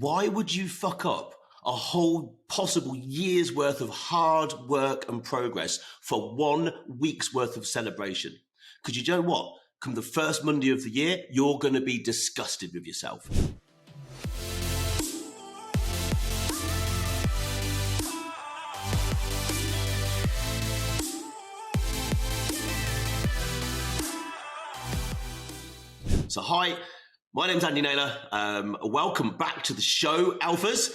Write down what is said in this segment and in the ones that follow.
why would you fuck up a whole possible year's worth of hard work and progress for 1 week's worth of celebration? Because you know what? Come the first Monday of the year, you're going to be disgusted with yourself. So hi, my name's Andy Naylor. Welcome back to the show, Alphas.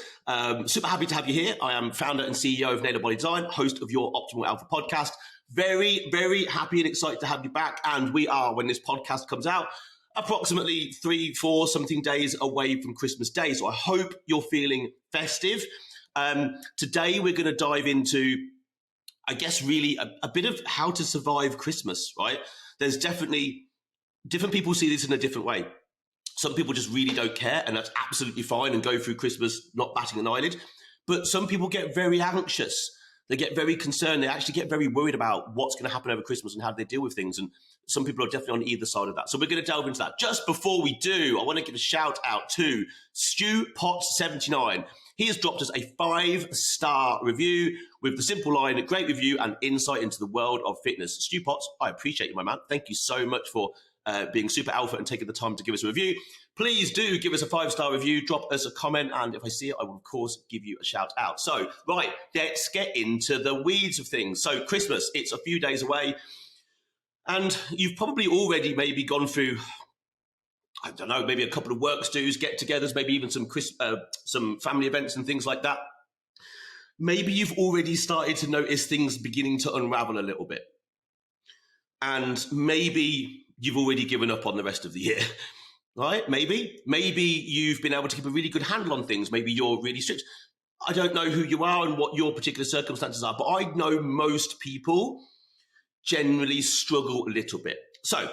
Super happy to have you here. I am founder and CEO of Naylor Body Design, host of your Optimal Alpha podcast. Very, very happy and excited to have you back. And we are, when this podcast comes out, approximately 3-4 something days away from Christmas Day. So I hope you're feeling festive. Today, we're going to dive into, I guess, really a bit of how to survive Christmas, right? There's definitely different people see this in a different way. Some people just really don't care, and that's absolutely fine, and go through Christmas not batting an eyelid. But some people get very anxious. They get very concerned. They actually get very worried about what's going to happen over Christmas and how they deal with things. And some people are definitely on either side of that. So we're going to delve into that. Just before we do, I want to give a shout out to Stu Potts79. He has dropped us a 5-star review with the simple line, great review and insight into the world of fitness. Stu Potts, I appreciate you, my man. Thank you so much for being super alpha and taking the time to give us a review. Please do give us a 5-star review, drop us a comment, and if I see it, I will of course give you a shout out. So, right, let's get into the weeds of things. So Christmas, it's a few days away, and you've probably already maybe gone through, I don't know, maybe a couple of work stews, get-togethers, maybe even some family events and things like that. Maybe you've already started to notice things beginning to unravel a little bit. And maybe you've already given up on the rest of the year, right? Maybe you've been able to keep a really good handle on things. Maybe you're really strict. I don't know who you are and what your particular circumstances are, but I know most people generally struggle a little bit. So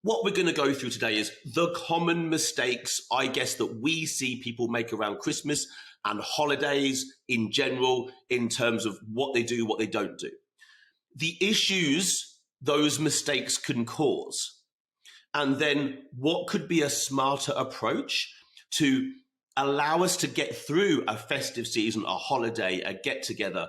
what we're going to go through today is the common mistakes, I guess, that we see people make around Christmas and holidays in general, in terms of what they do, what they don't do. The issues those mistakes can cause, and then what could be a smarter approach to allow us to get through a festive season, a holiday, a get-together,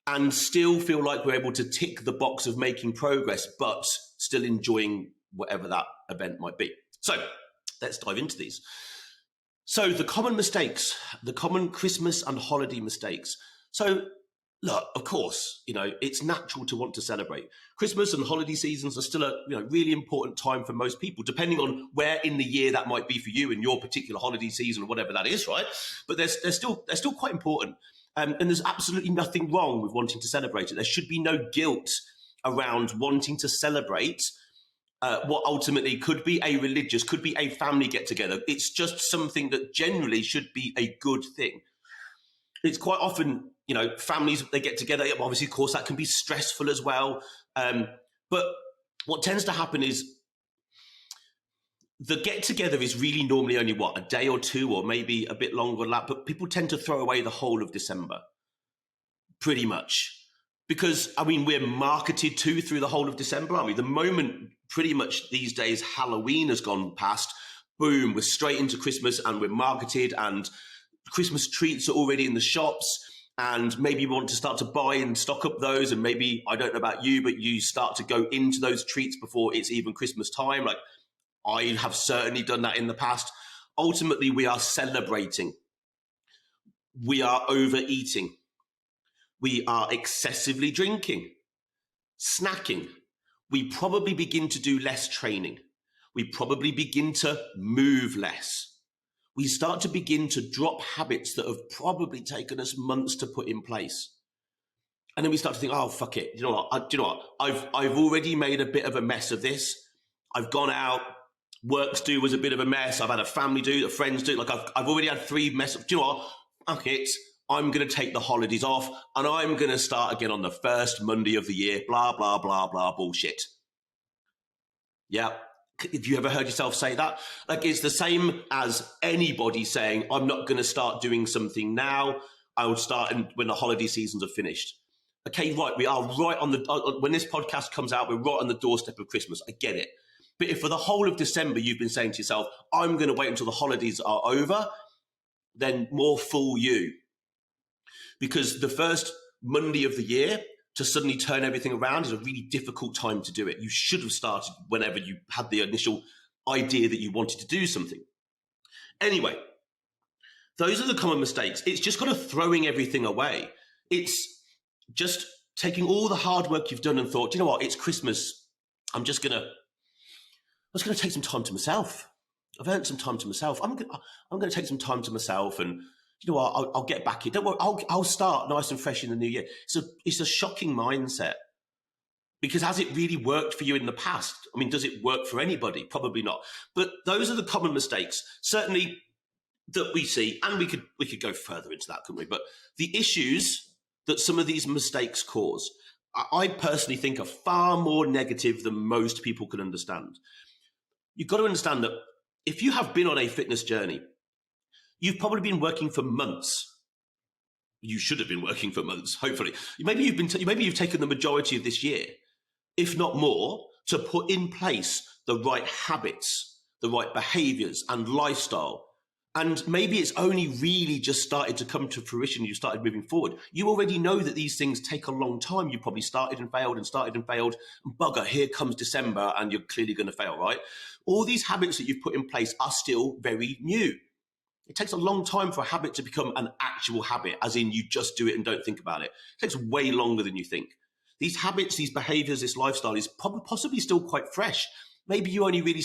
and still feel like we're able to tick the box of making progress, but still enjoying whatever that event might be. So let's dive into these. So the common mistakes, the common Christmas and holiday mistakes. So look, of course, it's natural to want to celebrate. Christmas and holiday seasons are still a really important time for most people, depending on where in the year that might be for you in your particular holiday season or whatever that is, right? But they're still quite important. And there's absolutely nothing wrong with wanting to celebrate it. There should be no guilt around wanting to celebrate what ultimately could be a religious, could be a family get-together. It's just something that generally should be a good thing. It's quite often, families, they get together. Obviously, of course, that can be stressful as well. But what tends to happen is the get-together is really normally only, a day or two, or maybe a bit longer than that. But people tend to throw away the whole of December, pretty much. Because, we're marketed to through the whole of December, aren't we? The moment pretty much these days Halloween has gone past, boom, we're straight into Christmas and we're marketed, and Christmas treats are already in the shops, and maybe you want to start to buy and stock up those, and maybe, I don't know about you, but you start to go into those treats before it's even Christmas time. Like, I have certainly done that in the past. Ultimately, we are celebrating. We are overeating. We are excessively drinking, snacking. We probably begin to do less training. We probably begin to move less. We start to begin to drop habits that have probably taken us months to put in place. And then we start to think, oh, fuck it. You know what? I've already made a bit of a mess of this. I've gone out. Works do was a bit of a mess. I've had a family do, a friends do. Like I've already had 3 messes. Do you know what? Fuck it. I'm going to take the holidays off, and I'm going to start again on the first Monday of the year. Blah, blah, blah, blah, bullshit. Yeah. Have you ever heard yourself say that? Like, it's the same as anybody saying, I'm not going to start doing something now. I will start when the holiday seasons are finished. Okay, right. We are right on when this podcast comes out, we're right on the doorstep of Christmas. I get it. But if for the whole of December, you've been saying to yourself, I'm going to wait until the holidays are over, then more fool you. Because the first Monday of the year to suddenly turn everything around is a really difficult time to do it. You should have started whenever you had the initial idea that you wanted to do something. Anyway, those are the common mistakes. It's just kind of throwing everything away. It's just taking all the hard work you've done and thought, you know what, it's Christmas. I'm just going to take some time to myself. I've earned some time to myself. I'm going to take some time to myself, and you know what, I'll get back in. Don't worry, I'll start nice and fresh in the new year. So it's a shocking mindset, because has it really worked for you in the past? I mean, does it work for anybody? Probably not. But those are the common mistakes, certainly, that we see, and we could go further into that, couldn't we? But the issues that some of these mistakes cause, I personally think are far more negative than most people can understand. You've got to understand that if you have been on a fitness journey, you've probably been working for months. You should have been working for months, hopefully. Maybe you've taken the majority of this year, if not more, to put in place the right habits, the right behaviors and lifestyle. And maybe it's only really just started to come to fruition. You started moving forward. You already know that these things take a long time. You probably started and failed and started and failed. And bugger, here comes December and you're clearly going to fail, right? All these habits that you've put in place are still very new. It takes a long time for a habit to become an actual habit, as in you just do it and don't think about it. It takes way longer than you think. These habits, these behaviors, this lifestyle is possibly still quite fresh. Maybe you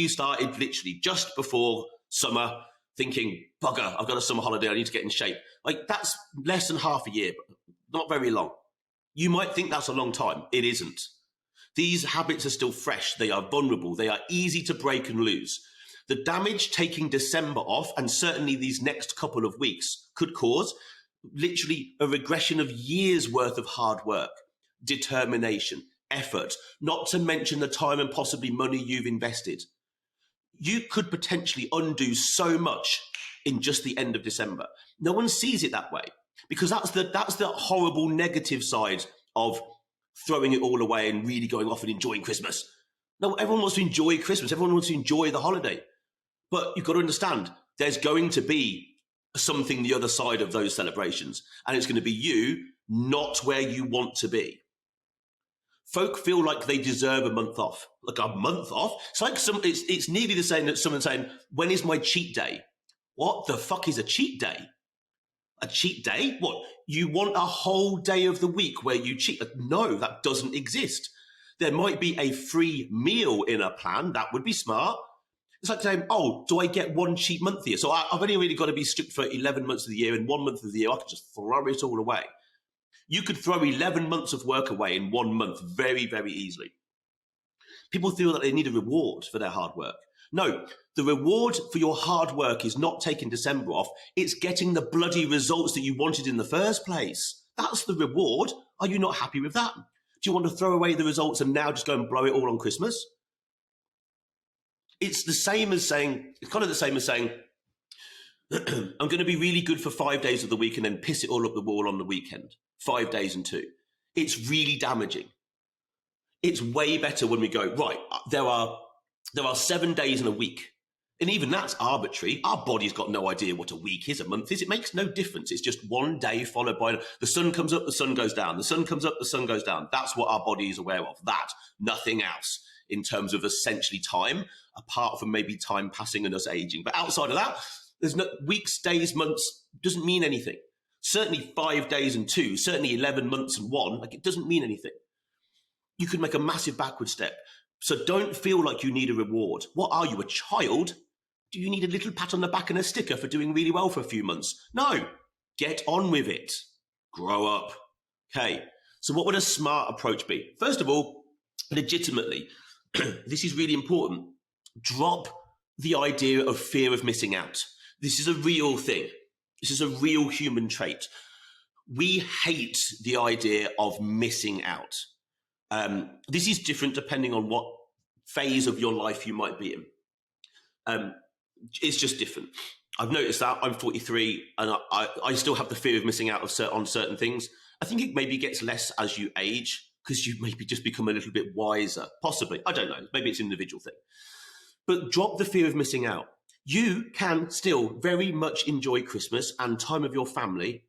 started literally just before summer, thinking, bugger, I've got a summer holiday, I need to get in shape. Like, that's less than half a year, but not very long. You might think that's a long time. It isn't. These habits are still fresh. They are vulnerable. They are easy to break and lose. The damage taking December off, and certainly these next couple of weeks, could cause literally a regression of years worth of hard work, determination, effort, not to mention the time and possibly money you've invested. You could potentially undo so much in just the end of December. No one sees it that way, because that's the horrible negative side of throwing it all away and really going off and enjoying Christmas. No, everyone wants to enjoy Christmas. Everyone wants to enjoy the holiday. But you've got to understand, there's going to be something the other side of those celebrations, and it's going to be you not where you want to be. Folk feel like they deserve a month off. Like, a month off? It's like it's nearly the same as someone saying, when is my cheat day? What the fuck is a cheat day? A cheat day? What? You want a whole day of the week where you cheat? No, that doesn't exist. There might be a free meal in a plan. That would be smart. It's like saying, oh, do I get one cheat month here? So I've only really got to be strict for 11 months of the year. And 1 month of the year, I can just throw it all away. You could throw 11 months of work away in 1 month very, very easily. People feel that they need a reward for their hard work. No, the reward for your hard work is not taking December off. It's getting the bloody results that you wanted in the first place. That's the reward. Are you not happy with that? Do you want to throw away the results and now just go and blow it all on Christmas? It's kind of the same as saying, I'm going to be really good for 5 days of the week and then piss it all up the wall on the weekend. 5 days and 2. It's really damaging. It's way better when we go, right, there are 7 days in a week. And even that's arbitrary. Our body's got no idea what a week is, a month is. It makes no difference. It's just 1 day followed by the sun comes up, the sun goes down. The sun comes up, the sun goes down. That's what our body is aware of. That, nothing else in terms of essentially time, apart from maybe time passing and us aging. But outside of that, there's no weeks, days, months, doesn't mean anything. Certainly 5 days and 2, certainly 11 months and 1, like, it doesn't mean anything. You could make a massive backward step. So don't feel like you need a reward. What are you, a child? Do you need a little pat on the back and a sticker for doing really well for a few months? No, get on with it. Grow up. Okay, so what would a smart approach be? First of all, legitimately, this is really important. Drop the idea of fear of missing out. This is a real thing. This is a real human trait. We hate the idea of missing out. This is different depending on what phase of your life you might be in. It's just different. I've noticed that. I'm 43 and I still have the fear of missing out on certain things. I think it maybe gets less as you age because you maybe just become a little bit wiser. Possibly. I don't know. Maybe it's an individual thing. But drop the fear of missing out. you can still very much enjoy Christmas and time with your family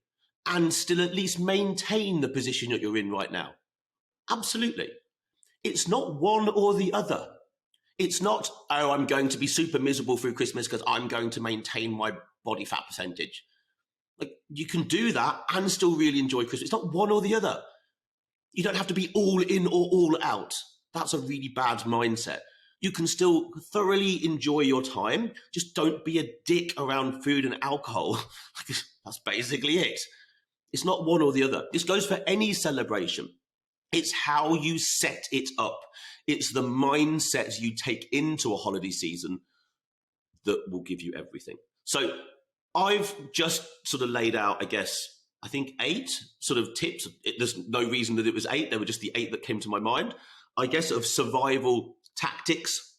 and still at least maintain the position that you're in right now. Absolutely. It's not one or the other. It's not, oh, I'm going to be super miserable through Christmas because I'm going to maintain my body fat percentage. Like, you can do that and still really enjoy Christmas. It's not one or the other. You don't have to be all in or all out. That's a really bad mindset. You can still thoroughly enjoy your time. Just don't be a dick around food and alcohol. That's basically it. It's not one or the other. This goes for any celebration. It's how you set it up. It's the mindset you take into a holiday season that will give you everything. So I've just sort of laid out, I guess, I think 8 sort of tips. There's no reason that it was 8. They were just the 8 that came to my mind, I guess, of survival tactics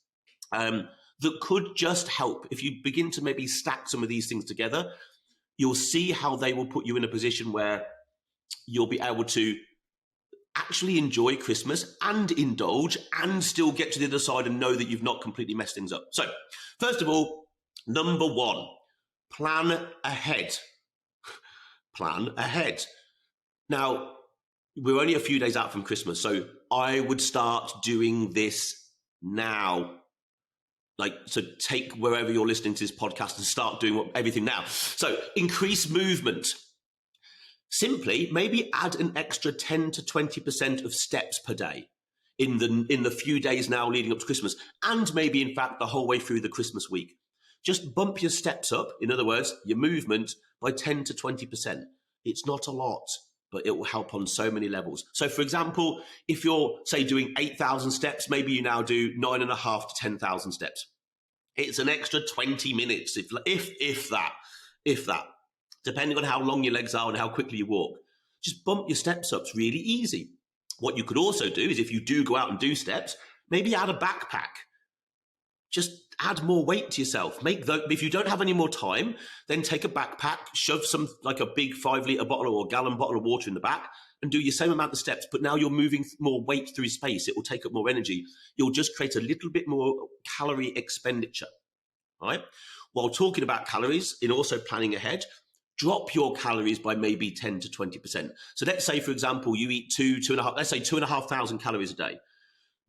that could just help. If you begin to maybe stack some of these things together, you'll see how they will put you in a position where you'll be able to actually enjoy Christmas and indulge and still get to the other side and know that you've not completely messed things up. So, first of all, number 1, plan ahead. Plan ahead. Now, we're only a few days out from Christmas, so I would start doing this now. So take wherever you're listening to this podcast and start doing everything now. So increase movement. Simply, maybe add an extra 10 to 20% of steps per day in the few days now leading up to Christmas, and maybe, in fact, the whole way through the Christmas week. Just bump your steps up, in other words, your movement, by 10 to 20%. It's not a lot, but it will help on so many levels. So, for example, if you're, say, doing 8,000 steps, maybe you now do 9,500 to 10,000 steps. It's an extra 20 minutes, if that. Depending on how long your legs are and how quickly you walk. Just bump your steps up. It's really easy. What you could also do is, if you do go out and do steps, maybe add a backpack. Just add more weight to yourself. If you don't have any more time, then take a backpack, shove some, like a big 5-litre bottle or gallon bottle of water in the back, and do your same amount of steps, but now you're moving more weight through space. It will take up more energy. You'll just create a little bit more calorie expenditure, right? While talking about calories, in also planning ahead, drop your calories by maybe 10 to 20%. So let's say, for example, you eat 2,500 calories a day.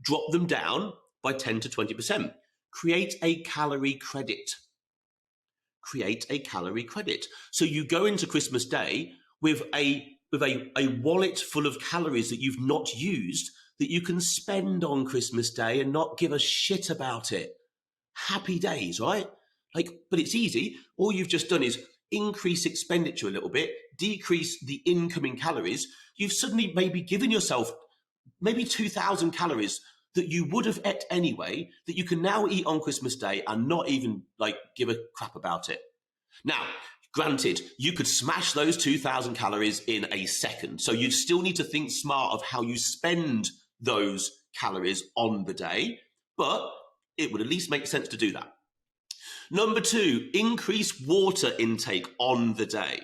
Drop them down by 10 to 20%. Create a calorie credit. Create a calorie credit. So you go into Christmas Day with a wallet full of calories that you've not used that you can spend on Christmas Day and not give a shit about it. Happy days, right? But it's easy. All you've just done is increase expenditure a little bit, decrease the incoming calories. You've suddenly maybe given yourself maybe 2,000 calories that you would have ate anyway, that you can now eat on Christmas Day and not even give a crap about it. Now, granted, you could smash those 2,000 calories in a second. So you still need to think smart of how you spend those calories on the day, but it would at least make sense to do that. Number 2, increase water intake on the day.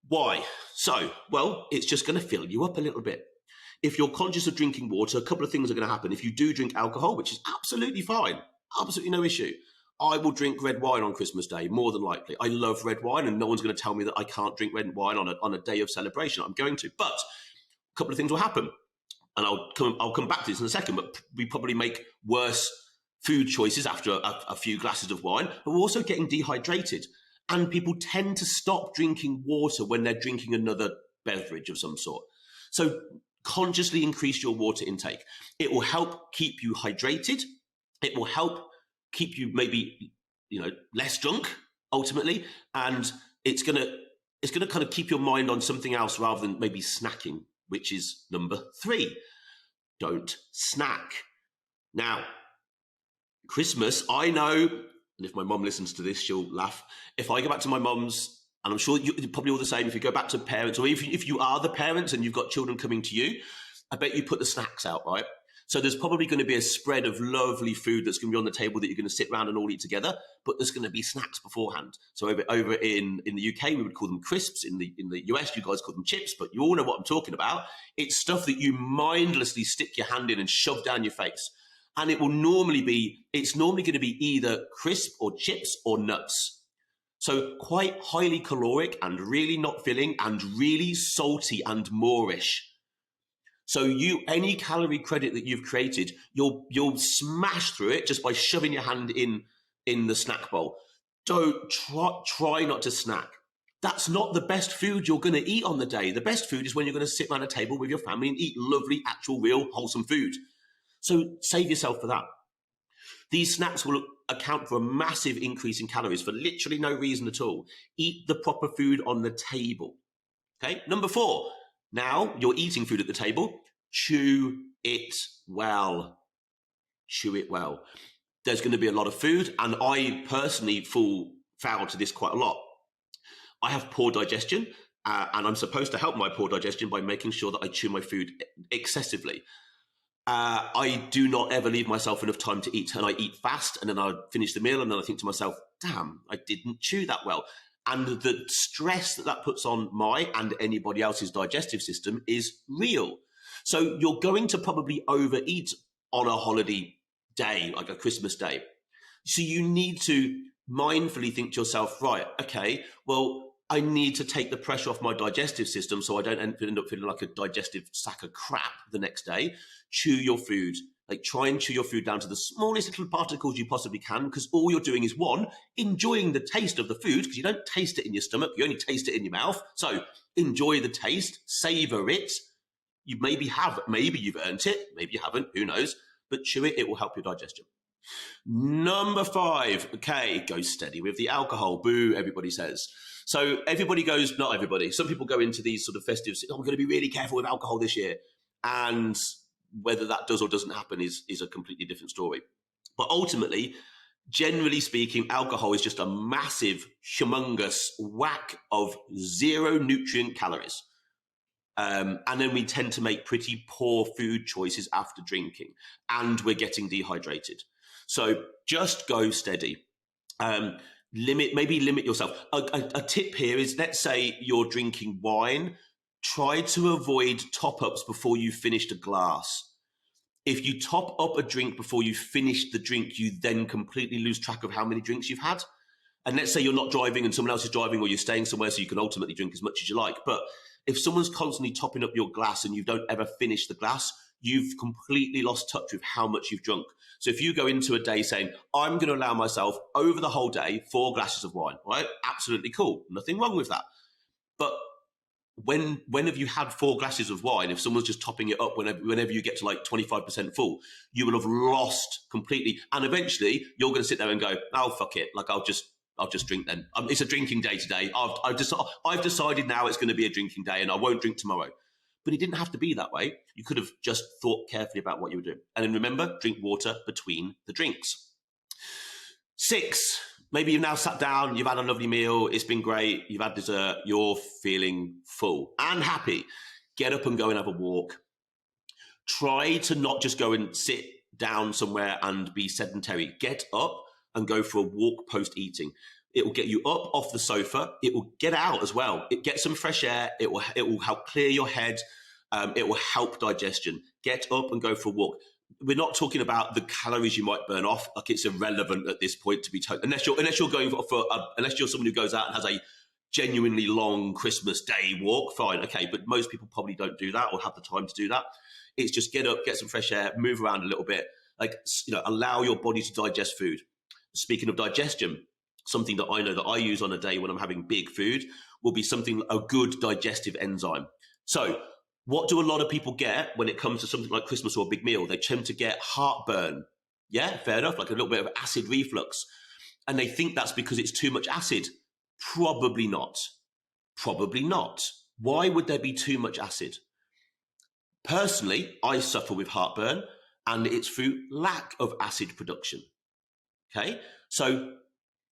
Why? So, well, it's just going to fill you up a little bit. If you're conscious of drinking water, a couple of things are going to happen. If you do drink alcohol, which is absolutely fine, absolutely no issue. I will drink red wine on Christmas Day, more than likely. I love red wine, and no one's going to tell me that I can't drink red wine on a day of celebration. I'm going to. But a couple of things will happen, and I'll come back to this in a second, but we probably make worse food choices after a few glasses of wine, but we're also getting dehydrated. And people tend to stop drinking water when they're drinking another beverage of some sort. So consciously increase your water intake. It will help keep you hydrated. It will help keep you maybe, less drunk ultimately. And it's going to kind of keep your mind on something else rather than maybe snacking, which is number 3. Don't snack. Now, Christmas, I know, and if my mum listens to this, she'll laugh. If I go back to my mum's, and I'm sure you're probably all the same, if you go back to parents, or if you are the parents and you've got children coming to you, I bet you put the snacks out, right? So there's probably going to be a spread of lovely food that's going to be on the table that you're going to sit around and all eat together, but there's going to be snacks beforehand. So over in the UK, we would call them crisps. In the US, you guys call them chips, but you all know what I'm talking about. It's stuff that you mindlessly stick your hand in and shove down your face. And it's normally going to be either crisp or chips or nuts. So quite highly caloric and really not filling and really salty and moreish. So any calorie credit that you've created, you'll smash through it just by shoving your hand in the snack bowl. Don't try not to snack. That's not the best food you're going to eat on the day. The best food is when you're going to sit around a table with your family and eat lovely, actual, real, wholesome food. So save yourself for that. These snacks will account for a massive increase in calories for literally no reason at all. Eat the proper food on the table. Okay. Number 4. Now you're eating food at the table. Chew it well. Chew it well. There's going to be a lot of food, and I personally fall foul to this quite a lot. I have poor digestion, and I'm supposed to help my poor digestion by making sure that I chew my food excessively. I do not ever leave myself enough time to eat, and I eat fast, and then I finish the meal, and then I think to myself, damn, I didn't chew that well. And the stress that puts on my and anybody else's digestive system is real. So you're going to probably overeat on a holiday day, like a Christmas day. So you need to mindfully think to yourself, right, okay, well, I need to take the pressure off my digestive system so I don't end up feeling like a digestive sack of crap the next day. Chew your food. Like, try and chew your food down to the smallest little particles you possibly can, because all you're doing is, 1, enjoying the taste of the food, because you don't taste it in your stomach, you only taste it in your mouth. So enjoy the taste, savor it. Maybe you've earned it, maybe you haven't, who knows, but chew it, it will help your digestion. Number 5, okay, go steady with the alcohol. Boo, everybody says. So everybody goes, not everybody, some people go into these sort of festive, I'm going to be really careful with alcohol this year. And whether that does or doesn't happen is a completely different story. But ultimately, generally speaking, alcohol is just a massive, humongous whack of 0 nutrient calories. And then we tend to make pretty poor food choices after drinking, and we're getting dehydrated. So just go steady. Limit yourself. A tip here is, let's say you're drinking wine, try to avoid top-ups before you finished a glass. If you top up a drink before you finish the drink, you then completely lose track of how many drinks you've had. And let's say you're not driving and someone else is driving, or you're staying somewhere so you can ultimately drink as much as you like. But if someone's constantly topping up your glass and you don't ever finish the glass, you've completely lost touch with how much you've drunk. So if you go into a day saying, I'm going to allow myself over the whole day 4 glasses of wine, right? Absolutely cool. Nothing wrong with that. But when have you had 4 glasses of wine? If someone's just topping it up whenever you get to like 25% full, you will have lost completely. And eventually you're going to sit there and go, oh, fuck it. Like, I'll just drink then. It's a drinking day today. I've decided now it's going to be a drinking day and I won't drink tomorrow. But it didn't have to be that way. You could have just thought carefully about what you were doing. And then remember, drink water between the drinks. 6, maybe you've now sat down, you've had a lovely meal, it's been great, you've had dessert, you're feeling full and happy. Get up and go and have a walk. Try to not just go and sit down somewhere and be sedentary. Get up and go for a walk post-eating. It will get you up off the sofa. It will get out as well. It gets some fresh air. It will help clear your head. It will help digestion. Get up and go for a walk. We're not talking about the calories you might burn off. Like, it's irrelevant at this point to be told, unless you're going unless you're someone who goes out and has a genuinely long Christmas Day walk. Fine, okay, but most people probably don't do that or have the time to do that. It's just get up, get some fresh air, move around a little bit. Like, allow your body to digest food. Speaking of digestion, something that I know that I use on a day when I'm having big food will be a good digestive enzyme. So what do a lot of people get when it comes to something like Christmas or a big meal? They tend to get heartburn. Yeah, fair enough, like a little bit of acid reflux. And they think that's because it's too much acid. Probably not. Probably not. Why would there be too much acid? Personally, I suffer with heartburn, and it's through lack of acid production. Okay, so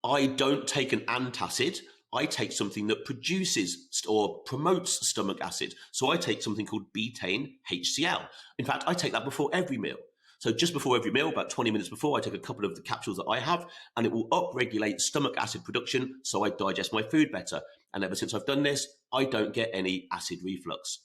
I don't take an antacid. I take something that produces or promotes stomach acid. So I take something called betaine HCl. In fact, I take that before every meal. So just before every meal, about 20 minutes before, I take a couple of the capsules that I have, and it will upregulate stomach acid production so I digest my food better. And ever since I've done this, I don't get any acid reflux.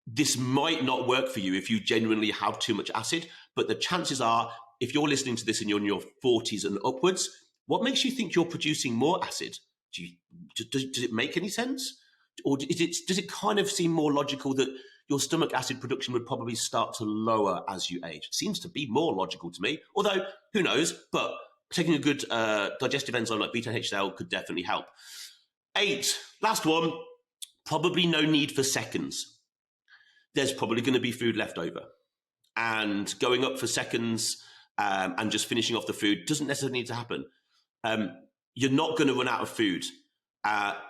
This might not work for you if you genuinely have too much acid, but the chances are if you're listening to this and you're in your 40s and upwards, what makes you think you're producing more acid? Does it make any sense? Or does it kind of seem more logical that your stomach acid production would probably start to lower as you age? It seems to be more logical to me, although who knows, but taking a good digestive enzyme like beta-HCl could definitely help. 8, last one, probably no need for seconds. There's probably going to be food left over. And going up for seconds and just finishing off the food doesn't necessarily need to happen. You're not going to run out of food.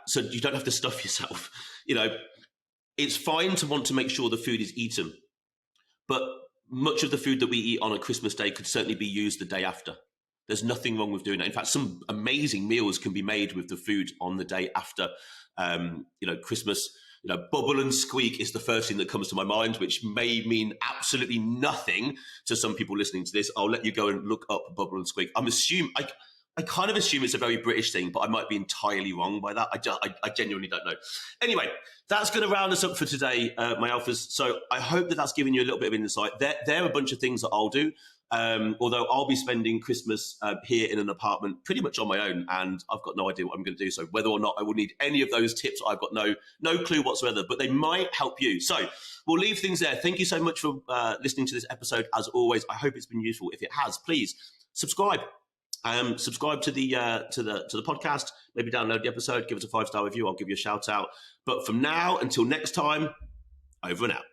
So you don't have to stuff yourself. It's fine to want to make sure the food is eaten, but much of the food that we eat on a Christmas day could certainly be used the day after. There's nothing wrong with doing that. In fact, some amazing meals can be made with the food on the day after. Christmas. Bubble and squeak is the first thing that comes to my mind, which may mean absolutely nothing to some people listening to this. I'll let you go and look up bubble and squeak. I kind of assume it's a very British thing, but I might be entirely wrong by that. I genuinely don't know. Anyway, that's going to round us up for today, my alphas. So I hope that that's given you a little bit of insight. There are a bunch of things that I'll do. Although I'll be spending Christmas here in an apartment pretty much on my own, and I've got no idea what I'm going to do. So whether or not I will need any of those tips, I've got no clue whatsoever, but they might help you. So we'll leave things there. Thank you so much for listening to this episode. As always, I hope it's been useful. If it has, please subscribe. Subscribe to the podcast. Maybe download the episode. Give us a 5-star review. I'll give you a shout out. But from now until next time, over and out.